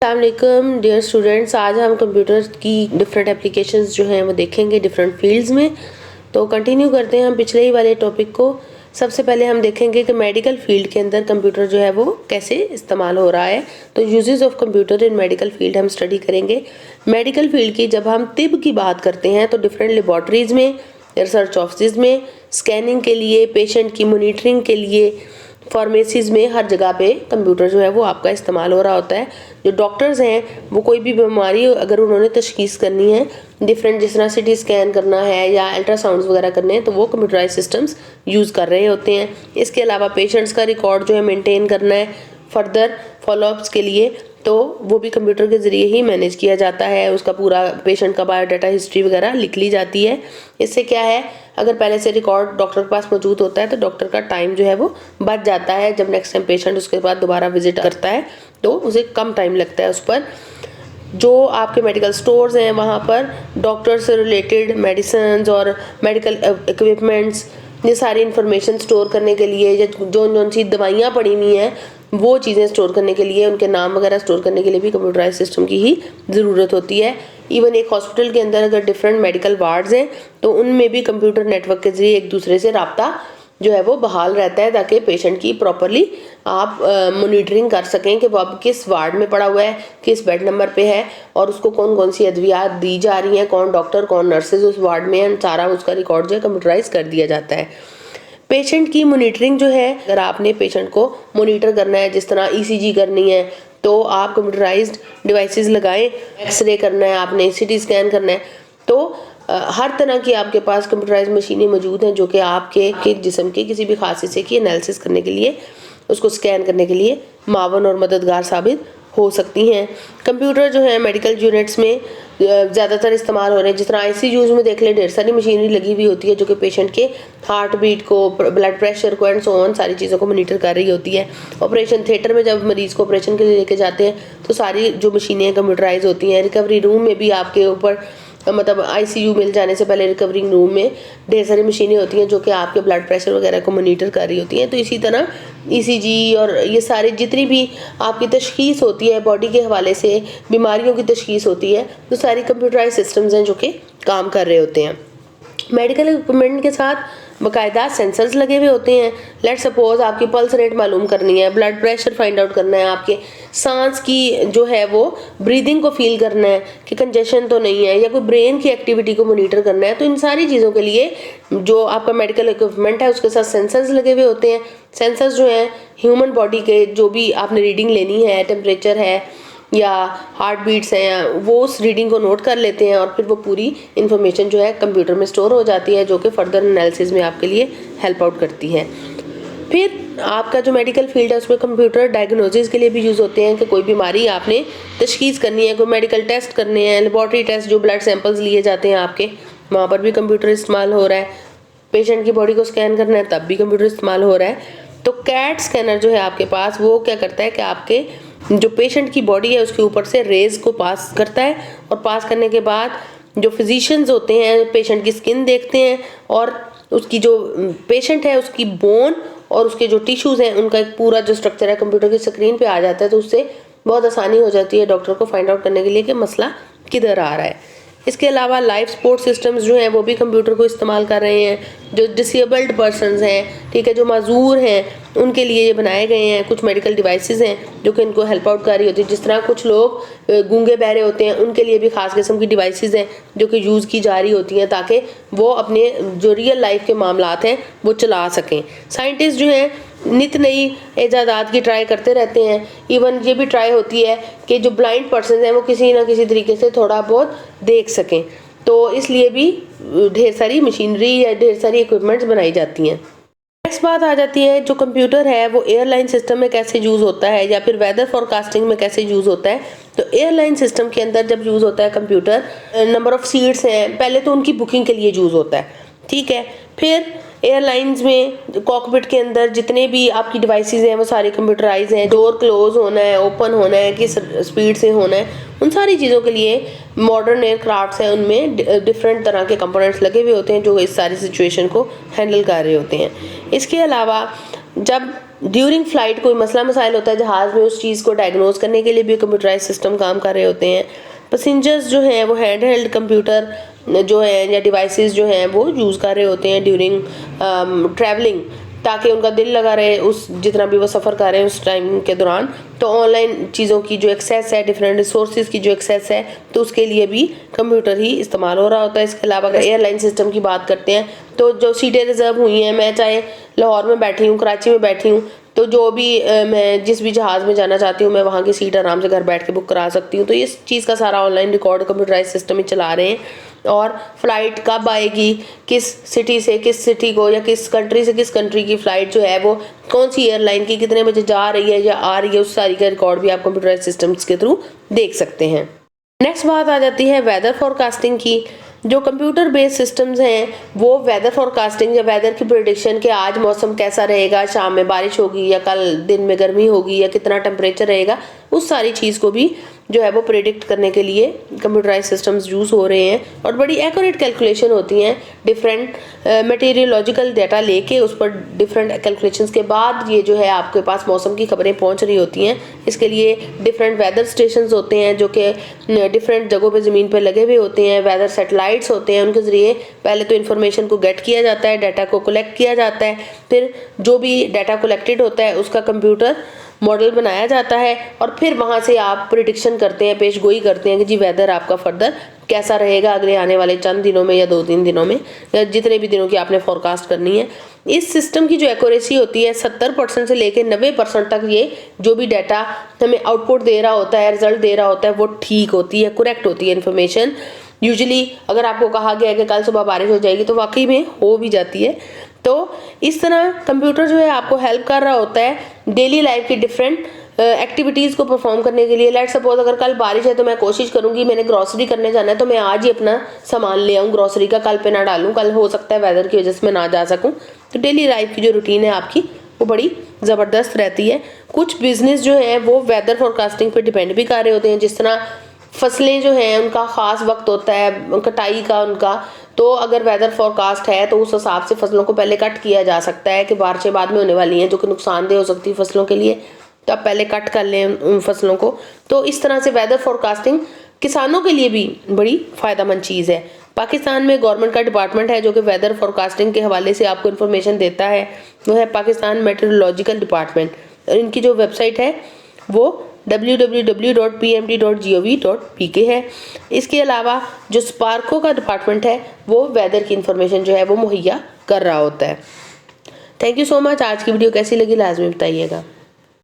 अस्सलाम वालेकुम dear students, आज हम कंप्यूटर की डिफरेंट एप्लीकेशंस जो हैं वो देखेंगे डिफरेंट फील्ड्स में। तो कंटिन्यू करते हैं हम पिछले ही वाले टॉपिक को। सबसे पहले हम देखेंगे कि मेडिकल फील्ड के अंदर कंप्यूटर जो है वो कैसे इस्तेमाल हो रहा है। तो uses of computer in medical field हम स्टडी करेंगे। मेडिकल फील्ड की जब हम तिब की बात करते हैं तो डिफरेंट लेबॉर्ट्रीज़ में, रिसर्च ऑफिस में, स्कैनिंग के लिए, पेशेंट की मॉनिटरिंग के लिए, फार्मेसीज़ में, हर जगह पे कंप्यूटर जो है वो आपका इस्तेमाल हो रहा होता है। जो डॉक्टर्स हैं वो कोई भी बीमारी अगर उन्होंने तशखीस करनी है, डिफरेंट जिस तरह सिटी स्कैन करना है या अल्ट्रासाउंड्स वगैरह करने हैं, तो वो कंप्यूटराइज सिस्टम्स यूज़ कर रहे होते हैं। इसके अलावा पेशेंट्स का रिकॉर्ड जो है मेंटेन करना है फर्दर फॉलोअप्स के लिए, तो वो भी कंप्यूटर के ज़रिए ही मैनेज किया जाता है। उसका पूरा पेशेंट का बायोडाटा हिस्ट्री वगैरह लिख ली जाती है। इससे क्या है, अगर पहले से रिकॉर्ड डॉक्टर के पास मौजूद होता है तो डॉक्टर का टाइम जो है वो बच जाता है। जब नेक्स्ट टाइम पेशेंट उसके बाद दोबारा विजिट करता है तो उसे कम टाइम लगता है उस पर। जो आपके मेडिकल स्टोर्स हैं वहाँ पर डॉक्टर से रिलेटेड मेडिसिन और मेडिकल इक्विपमेंट्स, ये सारी इन्फॉर्मेशन स्टोर करने के लिए, या जो सी दवाइयाँ पड़ी हुई हैं वो चीज़ें स्टोर करने के लिए, उनके नाम वगैरह स्टोर करने के लिए भी कंप्यूटराइज सिस्टम की ही ज़रूरत होती है। इवन एक हॉस्पिटल के अंदर अगर डिफरेंट मेडिकल वार्ड्स हैं तो उनमें भी कंप्यूटर नेटवर्क के ज़रिए एक दूसरे से राब्ता जो है वो बहाल रहता है, ताकि पेशेंट की प्रॉपरली आप मॉनिटरिंग कर सकें कि वो अब किस वार्ड में पड़ा हुआ है, किस बेड नंबर पे है, और उसको कौन कौन सी अद्वियात दी जा रही हैं, कौन डॉक्टर कौन नर्सेज उस वार्ड में है, सारा उसका रिकॉर्ड जो है कंप्यूटराइज कर दिया जाता है। पेशेंट की मॉनिटरिंग जो है, अगर आपने पेशेंट को मॉनिटर करना है, जिस तरह ईसीजी करनी है तो आप कंप्यूटराइज्ड डिवाइसेस लगाएं, एक्सरे करना है आपने, सिटी स्कैन करना है, तो हर तरह की आपके पास कंप्यूटराइज्ड मशीनें मौजूद हैं जो कि आपके जिस्म के किसी भी खास हिस्से की एनालिसिस करने के लिए, उसको स्कैन करने के लिए मावन और मददगार साबित हो सकती हैं। कंप्यूटर जो है मेडिकल यूनिट्स में ज़्यादातर इस्तेमाल हो रहे हैं। जिस तरह आईसीयूज़ में देख लें, ढेर सारी मशीनरी लगी हुई होती है जो कि पेशेंट के हार्ट बीट को, ब्लड प्रेशर को एंड सो ऑन सारी चीज़ों को मॉनिटर कर रही होती है। ऑपरेशन थिएटर में जब मरीज़ को ऑपरेशन के लिए लेके जाते हैं तो सारी जो मशीनें कंप्यूटराइज होती हैं। रिकवरी रूम में भी आपके ऊपर मतलब आईसीयू मिल जाने से पहले रिकवरिंग रूम में ढेर सारी मशीनें होती हैं जो कि आपके ब्लड प्रेशर वगैरह को मॉनिटर कर रही होती हैं। तो इसी तरह ईसीजी और ये सारे जितनी भी आपकी तशखीस होती है बॉडी के हवाले से, बीमारियों की तशखीस होती है, तो सारी कंप्यूटराइज सिस्टम्स हैं जो कि काम कर रहे होते हैं। मेडिकल इक्विपमेंट के साथ बाकायदा सेंसर्स लगे हुए होते हैं। लेट सपोज आपकी पल्स रेट मालूम करनी है, ब्लड प्रेशर फाइंड आउट करना है, आपके सांस की जो है वो ब्रीदिंग को फील करना है कि कंजेशन तो नहीं है, या कोई ब्रेन की एक्टिविटी को मॉनिटर करना है। तो इन सारी चीज़ों के लिए जो आपका मेडिकल इक्विपमेंट है उसके साथ सेंसर्स लगे हुए होते हैं। सेंसर्स जो हैं ह्यूमन बॉडी के, जो भी आपने रीडिंग लेनी है, टेम्परेचर है या हार्ट बीट्स हैं, वो उस रीडिंग को नोट कर लेते हैं और फिर वो पूरी इन्फॉर्मेशन जो है कंप्यूटर में स्टोर हो जाती है, जो कि फर्दर एनालिसिस में आपके लिए हेल्प आउट करती है। फिर आपका जो मेडिकल फील्ड है उसमें कंप्यूटर डायग्नोसिस के लिए भी यूज़ होते हैं कि कोई बीमारी आपने तशखीस करनी है, कोई मेडिकल टेस्ट करने हैं, लेबॉर्ट्री टेस्ट, जो ब्लड सैंपल्स लिए जाते हैं आपके, वहाँ पर भी कंप्यूटर इस्तेमाल हो रहा है। पेशेंट की बॉडी को स्कैन करना है तब भी कंप्यूटर इस्तेमाल हो रहा है। तो कैट स्कैनर जो है आपके पास, वो क्या करता है कि आपके जो पेशेंट की बॉडी है उसके ऊपर से रेज को पास करता है, और पास करने के बाद जो फिजिशियंस होते हैं पेशेंट की स्किन देखते हैं, और उसकी जो पेशेंट है उसकी बोन और उसके जो टिश्यूज़ हैं उनका एक पूरा जो स्ट्रक्चर है कंप्यूटर की स्क्रीन पे आ जाता है। तो उससे बहुत आसानी हो जाती है डॉक्टर को फाइंड आउट करने के लिए कि मसला किधर आ रहा है। इसके अलावा लाइफ सपोर्ट सिस्टम्स जो हैं वो भी कंप्यूटर को इस्तेमाल कर रहे हैं। जो डिसेबल्ड पर्सनस हैं, ठीक है, जो माजूर हैं, उनके लिए ये बनाए गए हैं कुछ मेडिकल डिवाइसेस हैं जो कि इनको हेल्प आउट कर रही होती है। जिस तरह कुछ लोग गूंगे बहरे होते हैं, उनके लिए भी ख़ास किस्म की डिवाइसेस हैं जो कि यूज़ की जा रही होती हैं ताकि वो अपने जो रियल लाइफ के मामलात हैं वो चला सकें। साइंटिस्ट जो हैं नित नई ईजादात की ट्राई करते रहते हैं। इवन ये भी ट्राई होती है कि जो ब्लाइंड पर्सन हैं वो किसी ना किसी तरीके से थोड़ा बहुत देख सकें, तो इसलिए भी ढेर सारी मशीनरी या ढेर सारी इक्विपमेंट्स बनाई जाती हैं। नेक्स्ट बात आ जाती है, जो कंप्यूटर है वो एयरलाइन सिस्टम में कैसे यूज़ होता है या फिर वेदर फोरकास्टिंग में कैसे यूज़ होता है। तो एयरलाइन सिस्टम के अंदर जब यूज़ होता है कंप्यूटर, नंबर ऑफ़ सीट्स हैं, पहले तो उनकी बुकिंग के लिए यूज़ होता है, ठीक है। फिर एयरलाइंस में कॉकपिट के अंदर जितने भी आपकी डिवाइसेस हैं वो सारे कंप्यूटराइज हैं। डोर क्लोज होना है, ओपन होना है, किस स्पीड से होना है, उन सारी चीज़ों के लिए मॉडर्न एयरक्राफ्ट्स हैं, उनमें डिफरेंट तरह के कंपोनेंट्स लगे हुए होते हैं जो इस सारी सिचुएशन को हैंडल कर रहे होते हैं। इसके अलावा जब ड्यूरिंग फ्लाइट कोई मसला मसाइल होता है जहाज़ में, उस चीज़ को डायग्नोज करने के लिए भी कंप्यूटराइज सिस्टम काम कर रहे होते हैं। पैसेंजर्स जो हैं वो हैंड हेल्ड कंप्यूटर जो है या डिवाइसेस जो हैं वो यूज़ कर रहे होते हैं ड्यूरिंग ट्रैवलिंग, ताकि उनका दिल लगा रहे उस जितना भी वो सफ़र कर रहे हैं उस टाइम के दौरान। तो ऑनलाइन चीज़ों की जो एक्सेस है, डिफरेंट रिसोर्सेज की जो एक्सेस है, तो उसके लिए भी कंप्यूटर ही इस्तेमाल हो रहा होता है। इसके अलावा अगर एयरलाइन सिस्टम की बात करते हैं तो जो सीटें रिजर्व हुई हैं, मैं चाहे लाहौर में बैठी हूँ, कराची में बैठी हूँ, तो जो भी मैं जिस भी जहाज़ में जाना चाहती हूँ मैं वहाँ की सीट आराम से घर बैठ के बुक करा सकती हूँ। तो इस चीज़ का सारा ऑनलाइन रिकॉर्ड कंप्यूटराइज सिस्टम ही चला रहे हैं। और फ्लाइट कब आएगी, किस सिटी से किस सिटी को, या किस कंट्री से किस कंट्री की फ़्लाइट जो है वो कौन सी एयरलाइन की कितने बजे जा रही है या आ रही है, उस सारी का रिकॉर्ड भी आप कंप्यूटराइज सिस्टम्स के थ्रू देख सकते हैं। नेक्स्ट बात आ जाती है वेदर फोरकास्टिंग की। जो कंप्यूटर बेस्ड सिस्टम्स हैं वो वेदर फोरकास्टिंग या वेदर की प्रेडिक्शन कि आज मौसम कैसा रहेगा, शाम में बारिश होगी या कल दिन में गर्मी होगी या कितना टेम्परेचर रहेगा, उस सारी चीज़ को भी जो है वो प्रेडिक्ट करने के लिए कंप्यूटराइज सिस्टम्स यूज़ हो रहे हैं। और बड़ी एक्यूरेट कैलकुलेशन होती हैं, डिफरेंट मटेरियोलॉजिकल डाटा लेके उस पर डिफरेंट कैलकुलेशंस के बाद ये जो है आपके पास मौसम की खबरें पहुंच रही होती हैं। इसके लिए डिफरेंट वेदर स्टेशंस होते हैं जो कि डिफरेंट जगहों पे ज़मीन पे लगे हुए होते हैं। वेदर सेटेलाइट्स होते हैं, उनके ज़रिए पहले तो इन्फॉर्मेशन को गेट किया जाता है, डाटा को कलेक्ट किया जाता है, फिर जो भी डाटा कलेक्टेड होता है उसका कंप्यूटर मॉडल बनाया जाता है और फिर वहाँ से आप प्रिडिक्शन करते हैं, पेश गोई करते हैं कि जी वेदर आपका फर्दर कैसा रहेगा अगले आने वाले चंद दिनों में या 2-3 दिनों में, या जितने भी दिनों की आपने फोरकास्ट करनी है। इस सिस्टम की जो एक्यूरेसी होती है 70% से लेकर 90% तक, ये जो भी डाटा हमें आउटपुट दे रहा होता है, रिजल्ट दे रहा होता है, वो ठीक होती है, करेक्ट होती है इन्फॉर्मेशन। यूजुअली अगर आपको कहा गया है कि कल सुबह बारिश हो जाएगी तो वाकई में हो भी जाती है। तो इस तरह कंप्यूटर जो है आपको हेल्प कर रहा होता है डेली लाइफ की डिफरेंट एक्टिविटीज़ को परफॉर्म करने के लिए। लेट सपोज अगर कल बारिश है तो मैं कोशिश करूंगी, मैंने ग्रॉसरी करने जाना है तो मैं आज ही अपना सामान ले आऊँ ग्रॉसरी का, कल पे ना डालूँ, कल हो सकता है वेदर की वजह से मैं ना जा सकूँ। तो डेली लाइफ की जो रूटीन है आपकी वो बड़ी ज़बरदस्त रहती है। कुछ बिजनेस जो है वो वेदर फोरकास्टिंग पर डिपेंड भी कर रहे होते हैं, जिस तरह फसलें जो हैं उनका ख़ास वक्त होता है कटाई का उनका, तो अगर वेदर फोरकास्ट है तो उस हिसाब से फसलों को पहले कट किया जा सकता है कि बारिशें बाद में होने वाली हैं जो कि नुकसानदेह हो सकती है फसलों के लिए, तो आप पहले कट कर लें उन फसलों को। तो इस तरह से वेदर फोरकास्टिंग किसानों के लिए भी बड़ी फ़ायदेमंद चीज़ है। पाकिस्तान में गवर्नमेंट का डिपार्टमेंट है जो कि वेदर फोरकास्टिंग के हवाले से आपको इन्फॉर्मेशन देता है, वो है पाकिस्तान मेट्रोलॉजिकल डिपार्टमेंट। इनकी जो वेबसाइट है वो www.pmd.gov.pk है। इसके अलावा जो स्पार्को का डिपार्टमेंट है वो वेदर की इन्फॉर्मेशन जो है वो मुहैया कर रहा होता है। Thank you so much. आज की वीडियो कैसी लगी लाजमी बताइएगा।